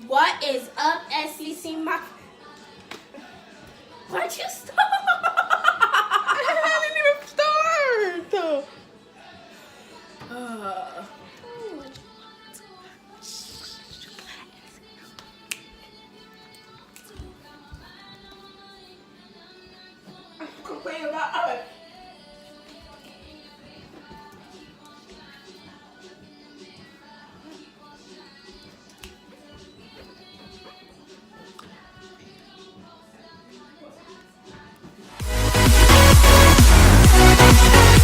What is up, SCC? Why'd you stop? I didn't even start. I'm complaining about others.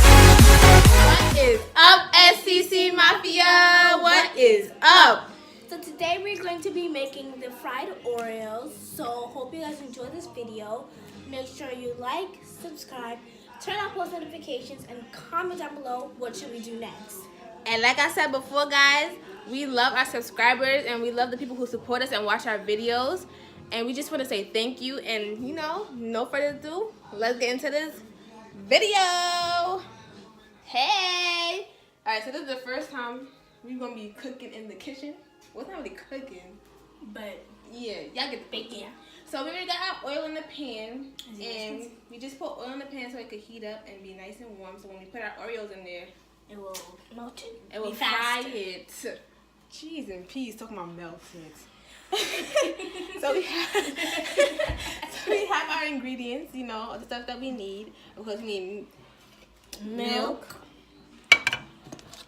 What is up, SCC Mafia? What is up? So today we're going to be making the fried Oreos. So hope you guys enjoy this video. Make sure you like, subscribe, turn on post notifications, and comment down below what should we do next. And like I said before, guys, we love our subscribers and we love the people who support us and watch our videos. And we just want to say thank you. And, you know, no further ado, let's get into this video. Hey! Alright, so this is the first time we're going to be cooking in the kitchen. Well, it's not really cooking, but yeah, y'all get the bacon. Yeah. So we already got our oil in the pan, and we just put oil in the pan so it could heat up and be nice and warm. So when we put our Oreos in there, It will melt it. it will Be fry faster. it. Cheese and peas, talking about milk so we have our ingredients, you know, the stuff that we need. Of course, we need milk,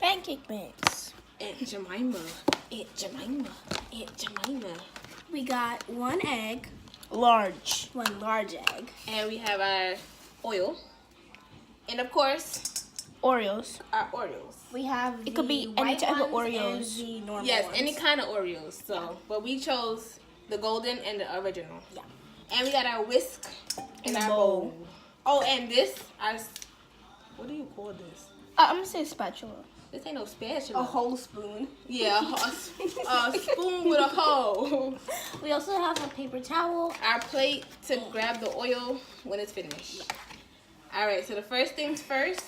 Pancake mix. Aunt Jemima, We got one egg, Large. one large egg. and we have our oil, and of course, Oreos. our Oreos. We have It could be the any white type of ones Oreos. and the normal Yes, ones. any kind of Oreos. So, but we chose the golden and the original. Yeah. And we got our whisk in In a our bowl. Oh, and this, what do you call this? I'm gonna say spatula. This ain't no spatula. A whole spoon. Yeah, a spoon with a hole. We also have a paper towel. Our plate to grab the oil when it's finished. All right, so the first things first,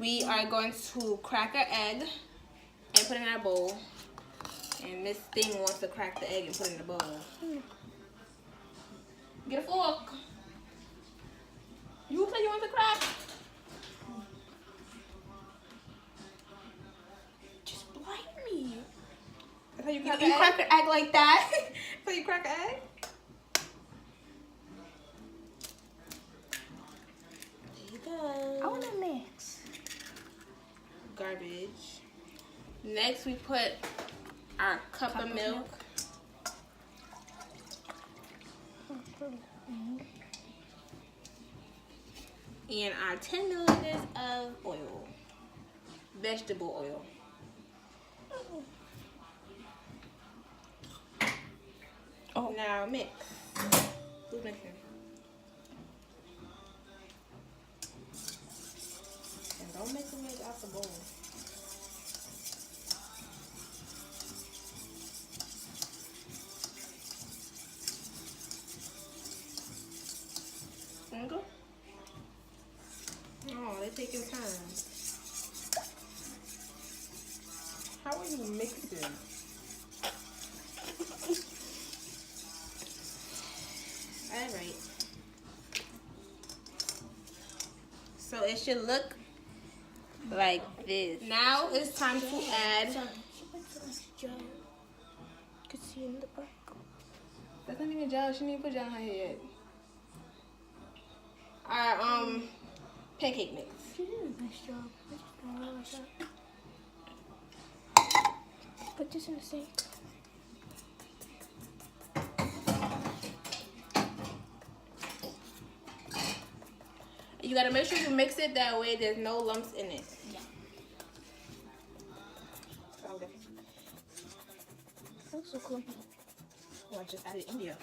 we are going to crack our egg and put it in our bowl. And Miss Thing wants to crack the egg and put it in the bowl. Get a fork. You said you want to crack. Just blind me. That's how you You crack an egg? crack an egg like that? That's how you crack an egg? There you go. I wanna mix. Garbage. Next, we put our cup of milk. And our 10 milliliters of oil. Vegetable oil. Oh. Now mix. Who's mixing? And don't make them make out the bowl. Go. Oh, they're taking time. How are you mixing? Alright. So it should look like this. Now it's time to add. Could see in the back. That's not even gel. She didn't even put gel in her hair yet. Our pancake mix. She did a nice job. I just don't realize that. Put this in the sink. You gotta make sure you mix it that way there's no lumps in it. Yeah. Okay. That's so cool. Oh, I just added India.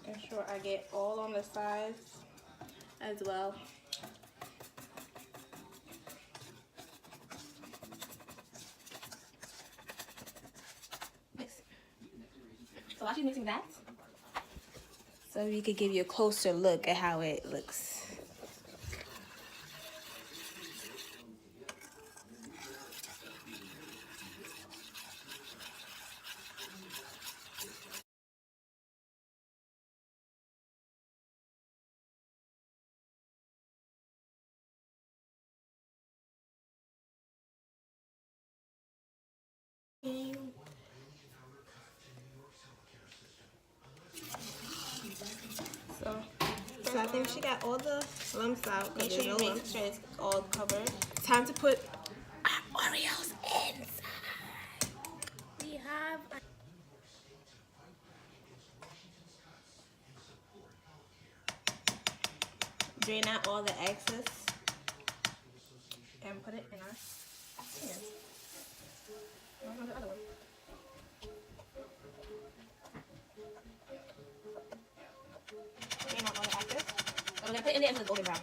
Make sure I get all on the sides as well. Mix. So while she's mixing that, so we could give you a closer look at how it looks. she got all the lumps out. Make sure you make sure it's all covered. Time to put our Oreos inside. We have. Drain out all the excess and put it in our pan. No, the other one. Drain out all the excess. And we're gonna put it in there until it's golden brown.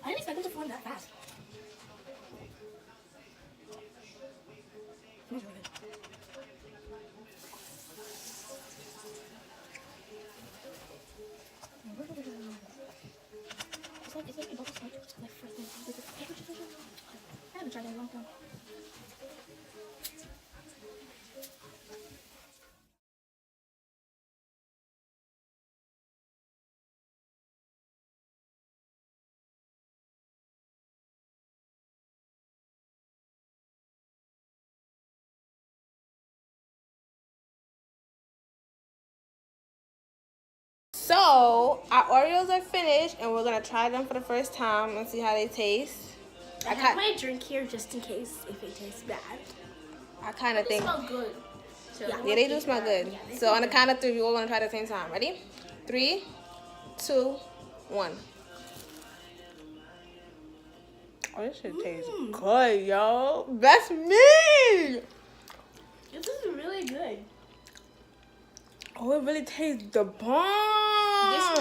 I didn't expect them to form that fast. Smells really good. It's like bubble scotch. It's like first thing. I haven't tried that in a long time. So our Oreos are finished, and we're gonna try them for the first time and see how they taste. I have my drink here just in case if it tastes bad. I kind of They think. smell good. So Yeah, they do smell good. Yeah, they So smell on the good. count of 3, we all gonna try at the same time. Ready? 3, 2, 1. Oh, this shit tastes good, yo. That's me. This is really good. Oh, it really tastes the bomb.